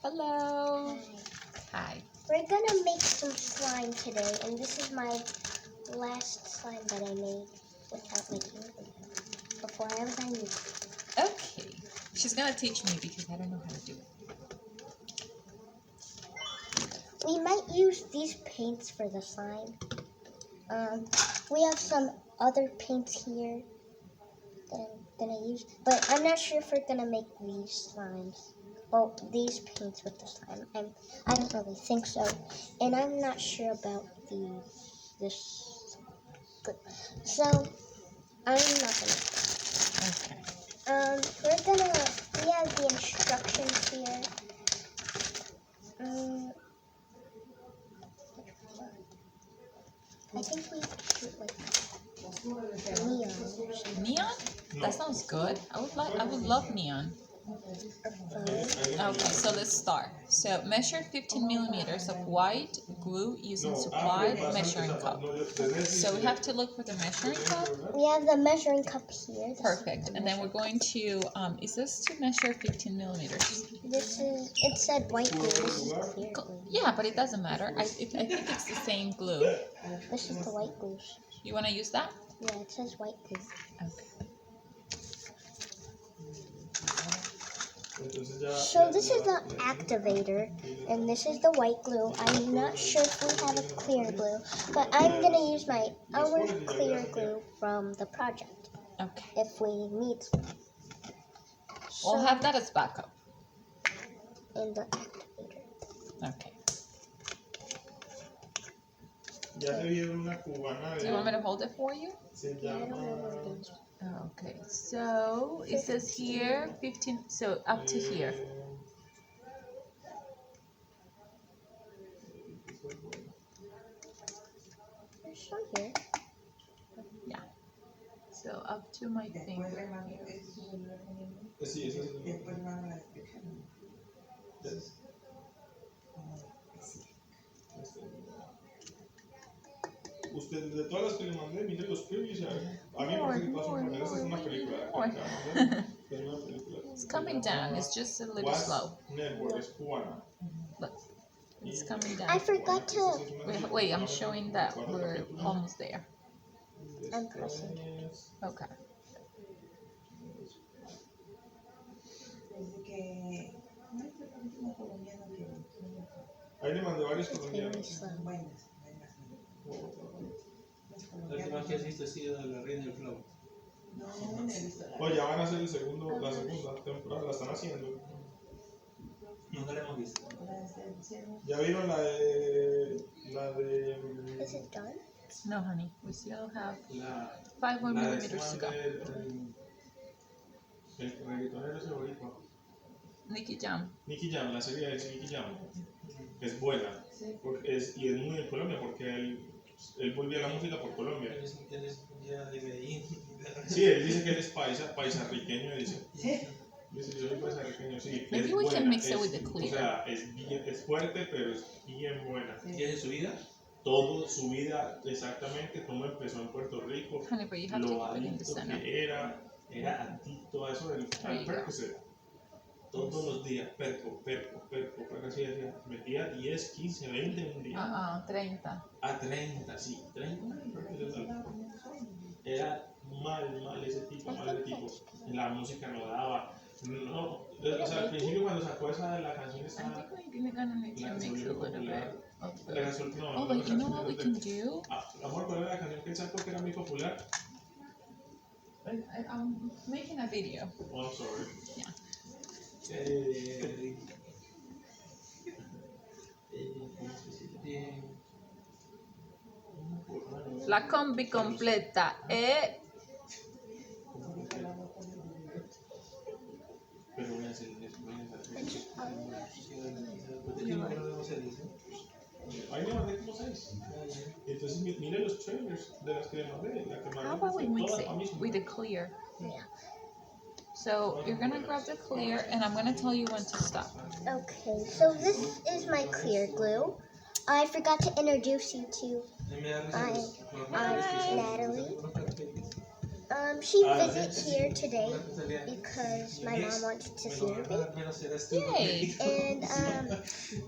Hello. Hi. We're gonna make some slime today, and this is my last slime that I made without making it before I was on YouTube. Okay. She's gonna teach me because I don't know how to do it. We might use these paints for the slime. We have some other paints here that I'm gonna use, but I'm not sure if we're gonna make these slimes. Well, these paints with the slime. I don't really think so, and I'm not sure about this. So I'm not gonna. Okay. We have the instructions here. I think we should like neon. Neon? That sounds good. I would love neon. Okay, so let's start. So measure 15 millimeters of white glue using supplied measuring cup. So we have to look for the measuring cup. We have the measuring cup here. Perfect. And then we're going to, is this to measure 15 millimeters? It said white glue. This is clear glue. Yeah, but it doesn't matter. I think it's the same glue. This is the white glue. You want to use that? Yeah, it says white glue. Okay. So this is the activator, and this is the white glue. I'm not sure if we have a clear glue, but I'm going to use my own clear glue from the project. Okay. If we need some. We'll have that as backup. In the activator. Okay. Do you want me to hold it for you? Yeah, I don't know what it is. Okay, so it says here 15, so up to here. There's some here. Yeah. So up to my finger. Usted, de todas las que le mandé, mire los previews y a mí me parece que todas son buenas. Es una película. It's coming down. It's just a little slow. Network es cubana. Look, it's coming down. I forgot to. Wait, I'm showing that we're almost there. I'm pressing. Okay. Ahí le mandé varios It's very colombianos. slow. La última que has visto ha sido la reina del flow. Oye, ya van a hacer la segunda temporada, la están haciendo. Nunca la hemos visto. ¿Ya vieron la de Is it done? No, honey. We still have La 5 more millimeters to go. El reggaetonero ese boricua. Nicky Jam. Nicky Jam, la serie de Nicky Jam. Es buena. Y es muy en Colombia porque él volvió a la música por Colombia. Él es ya de Medellín. Sí, él dice que él es paisarriqueño, dice. Dice, yo soy paisarriqueño, sí. Maybe we can mix it with the clear. O sea, es fuerte, pero es bien buena. ¿Y es de su vida? Todo su vida, exactamente, cómo empezó en Puerto Rico, Honey, but you have to lo keep it in the adicto center. que era adicto a eso del Percocet. Todos los días, perco, así decía, metía 10, 15, 20 en un día. 30. A 30, sí, 30. Era mal ese tipo. La música no daba. No, o sea, al principio cuando sacó esa de la canción I estaba... think we're gonna need to mix a little bit of La the... canción, no, Oh, but you know what we can do? Amor, ¿cuál era la canción que él sacó que era muy popular? I'm making a video. Oh, I'm sorry. Yeah. La combi completa, Pero voy a hacer ahí le mandé como 6. Entonces mire los trailers de las que le mandé. La que mandé How about we mix todas it para mí son with the clear? Yeah. So you're gonna grab the clear, and I'm gonna tell you when to stop. Okay, so this is my clear glue. I forgot to introduce you to I'm Nataly. She visits here today because my mom wants to see her baby. Yay! And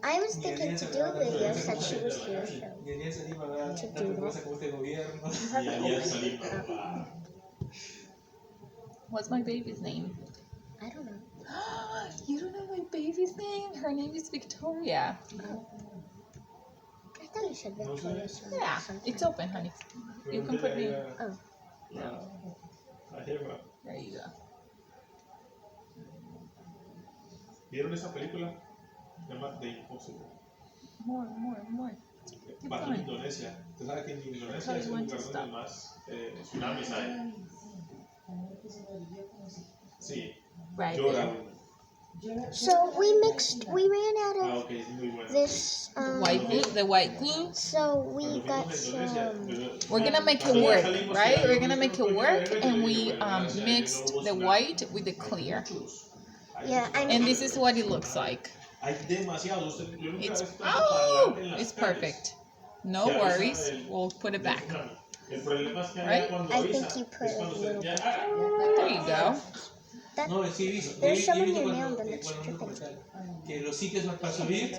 I was thinking to do a video since she was here, so to do that. What's my baby's name? I don't know. You don't know my baby's name? Her name is Victoria. I thought you said Victoria. Yeah, it's open, honey. You can put me. Oh. There you go. ¿Vieron esa película? Se llama The Impossible. More. Keep Pasa en going. Indonesia. Usted sabe que en Indonesia How es you el want to lugar stop? donde más tsunamis hay. Sí. Right Llora there. uno. So we ran out Ah, of ok, es muy bueno. this, The white glue. so we Cuando got fuimos a Indonesia, some, We're gonna make it cuando ya work, salimos, right? que We're gonna make it work, and we bueno, gracias a Dios, mixed no hubo the tsunami. white with the clear. yeah, And this is what it looks like. Hay demasiados. Yo nunca It's he visto tanto parlante en las it's calles. perfect. No Que avisa worries. del- We'll put it del back. tsunami. El problema es que Right? allá cuando I avisa, think you put es cuando a se little ya, bit. There you go. That, No, sí he visto. There's Yo some he in visto your cuando, nail, then it's cuando un dripping. documental, que los sitios para subir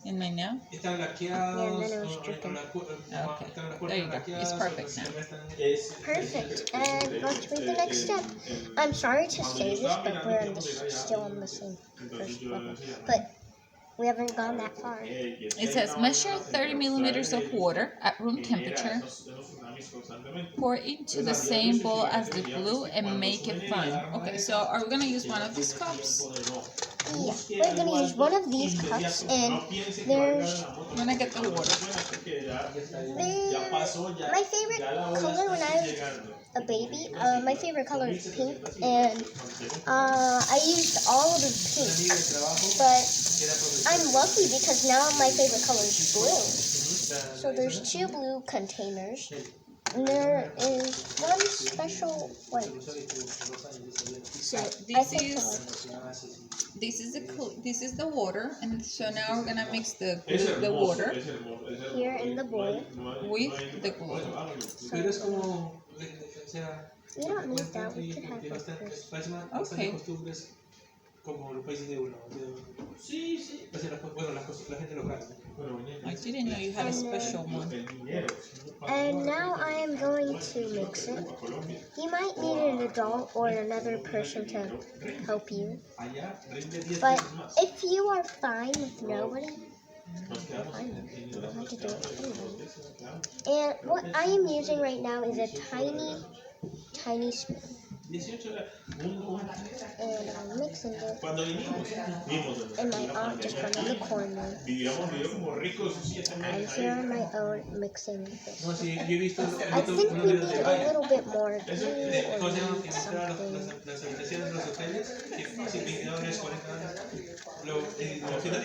In my nail. están Yeah, laqueados, and then it was dripping. Okay. están las There you puertas go. laqueadas, It's perfect los now. sistemas están- es Perfect. And let's read the next step. I'm sorry to say this, but we're on still on the same first level. But we haven't gone that far. It says measure 30 milliliters of water at room temperature. Pour into the same bowl as the glue and make it fine. Okay, so are we gonna use one of these cups? Yeah, we're gonna use one of these cups, and there's We're gonna get the water. my favorite color when I was a baby. My favorite color is pink, and I used all of the pink, but I'm lucky because now my favorite color is blue. So there's 2 blue containers, and there is one special white. So I this think this is the water, and so now we're gonna mix the water here in the bowl. with the glue. Pero es como, o sea, We don't need that. We could have bastante, like this. parece Okay. costumbres como los países de uno. Sí, sí. Bueno, la gente local. I didn't know you had a special one. And now I am going to mix it. You might need an adult or another person to help you. But if you are fine with nobody, fine. You don't have to do it anyway. And what I am using right now is a tiny spoon. And I'm mixing it. And my aunt just went in the corner. I'm here on my own mixing this. No, sí, yo he visto I think we need a little bit more glue ¿Cómo or se llama? we need something. Las habitaciones de los hoteles, que si vendedores 40 años, y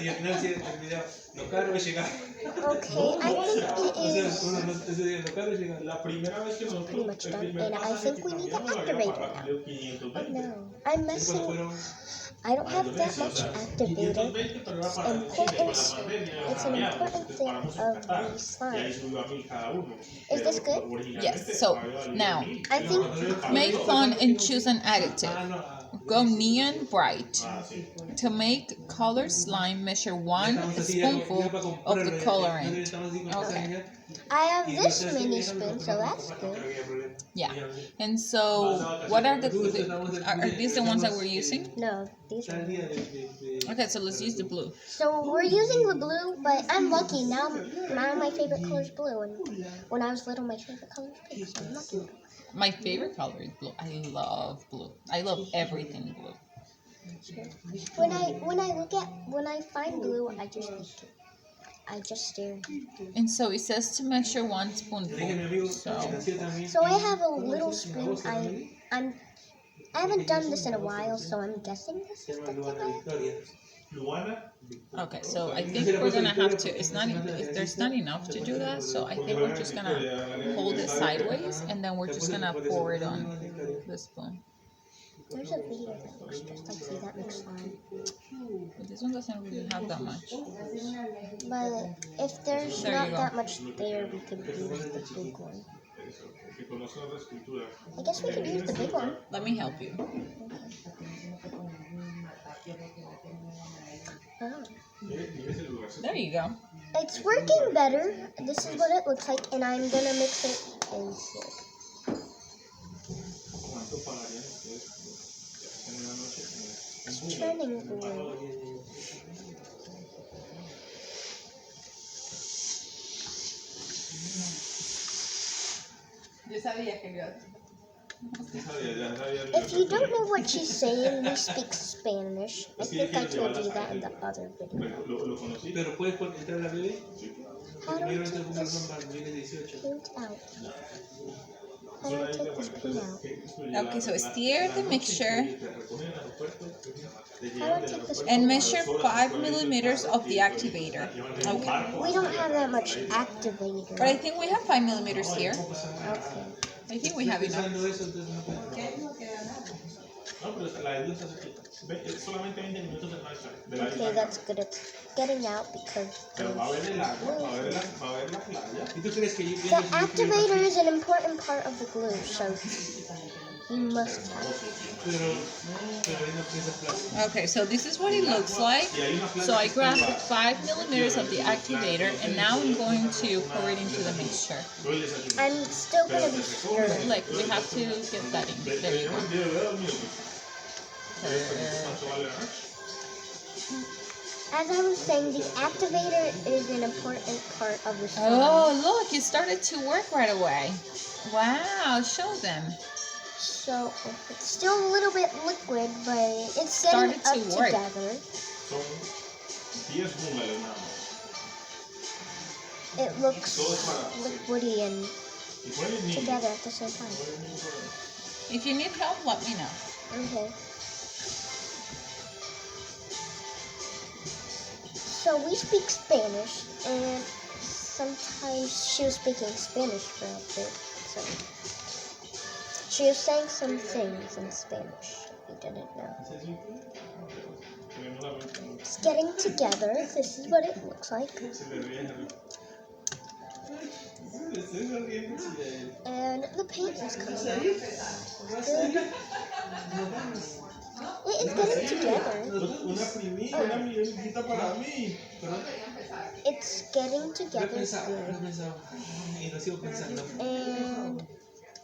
al final sí, el video, lo caro es llegar. Okay, I think it O sea, is uno no, ese día, lo caro es llegar. La primera vez que nosotros pretty much done, and I think we need to activate it now. Oh no, I'm messing. I don't have that much activated. It's an important thing of the slime. Is this good? Yes. So now I think make fun and choose an additive. Go neon bright. To make colored slime, measure 1 spoonful of the colorant. Okay. I have this mini spoon, so that's good. Yeah. And so, what are are these the ones that we're using? No, these are. Okay, so let's use the blue. So we're using the blue, but I'm lucky now. Now my favorite color is blue, and when I was little, my favorite color was pink. So I'm lucky. My favorite color is blue. I love blue. I love everything blue. When I find blue, I just eat it. I just stare. And so it says to measure 1 spoonful. So I have a little spoon. I haven't done this in a while, so I'm guessing this is the thing I have. Okay, so I think we're gonna have to. There's not enough to do that, so I think we're just gonna hold it sideways, and then we're just gonna pour it on the spoon. There's a video that looks just like that makes slime. But this one doesn't really have that much. But if there's There you not go. that much there, we could use the big one. conozco otra escultura. I guess we could use the big one. Let me help you. Oh. ¿Ves el lugar? There you go. It's working better. This is what it looks like, and I'm gonna mix it in here. ¿Cuánto pagarían ustedes en una noche? It's turning blue. Yo sabía que iba. If you don't know what she's saying, we speak Spanish. I think I told you that in the other video. ¿Lo conocí? Pero puedes entrar a la bebé. How do I Quiero take entrar con this normal, viene 18. paint out? How do I take this paint out? Okay, so stir the mixture How do I take this and paint measure 5 millimeters of the activator. Okay. out? We don't have that much activator. But I think we have 5 millimeters here. Okay. I think we have enough. Usando eso, entonces no puedes. No, pero la isla está cerquita. Es solamente 20 minutos de marcha. De la Okay, isla. that's good. It's getting out because Pero va a haber el agua, va a haber la playa. ¿Y tú crees que yo the activator is an important part of the glue, so you must have it. Pero hay una presa plástica. Okay, so this is what it looks like. So I grabbed 5 millimeters of the activator and now I'm going to pour it into the mixture. I'm still gonna be stirring. Like, we have to get that in. There you go. As I was saying, the activator is an important part of the slime. Oh, look, it started to work right away. Wow, show them. So it's still a little bit liquid, but it's Started getting to up work. together. Son 10 húmedos nada más. It looks liquidy and Y ponen niños. together at the same time. If you need help, let me know. Okay. So we speak Spanish, and sometimes she was speaking Spanish for a bit. So she was saying some things in Spanish. If you didn't know. It's getting together. This is what it looks like. And the paint is coming out. Good. It is getting together. Una primita, una millonita para mí. It's getting Lo he together pensado, lo he good. pensado. Y lo sigo pensando. And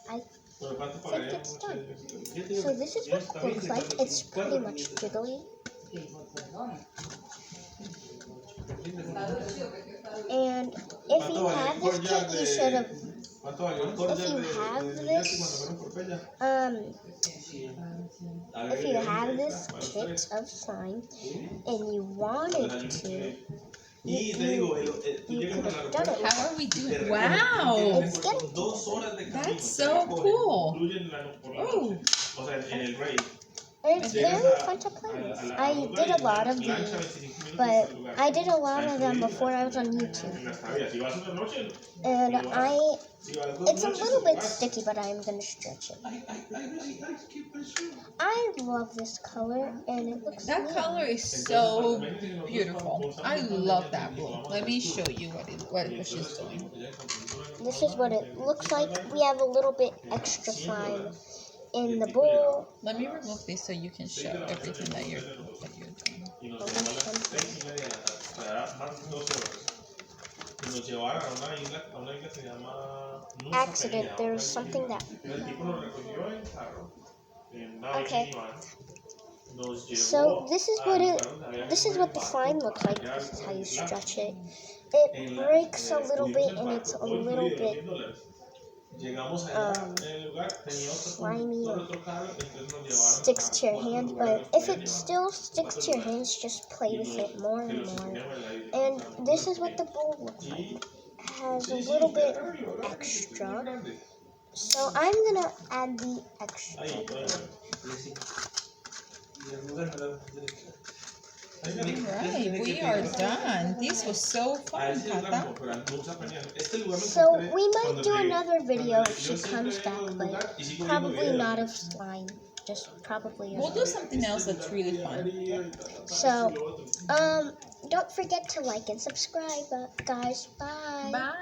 I Pero ¿cuánto think pagarían? it's done. So this is what it looks like. It's pretty much jiggly. And if you have this kit, you should have. ¿Cuánto valió el If cordial you de have Jesse this, cuando fueron por Pella? if you have this kit of slime and you wanted to, Y te digo, tú you llegas could al have done aeropuerto. it. How are we te doing? recogen, Wow! It's getting 2 horas de camino. That's te so recogen, cool. incluyen por la Oh. noche. O sea, en el raid. And it's very fun to play with. I did a lot of these, but I did a lot of them before I was on YouTube. En las tareas, si vas una noche, And si vas 2 it's a noches, little bit vas. sticky, but I'm gonna stretch it. I keep it sure. I love this color, and it looks That good. color is so beautiful. I love that blue. Let me show you what she's doing. This is what it looks like. We have a little bit extra slime in the bowl. Let me remove this so you can show everything that you're doing. Y nos llevó a las 6:30 de la tarde. O sea, era más de 12 horas. Y nos llevaron a una isla que se llama Nusa Accident. Penida, There otra was something isla. that. El tipo nos recogió en carro, en una Okay. minivan. Nos llevó So this is what al it. lugar donde había que This is poner what the el slime barco looks para like. llegar This is how you al isla. stretch it. It En breaks a little tuvimos bit, el and barco, it's a todo little incluido, bit $10. Llegamos allá um, en el lugar, tenía slimy or otro carro, entonces nos llevaron sticks a to your 4 hand. lugares But nos if podían it llevar. still sticks to your hands, just play with it more and more. And this is what the bowl looks like. It has a little bit extra. So I'm gonna add the extra. Alright, we are done. This was so fun, Tata. So we might do another video if she comes back, but probably not of slime. Just probably We'll of. do something else that's really fun. So, don't forget to like and subscribe, guys. Bye. Bye.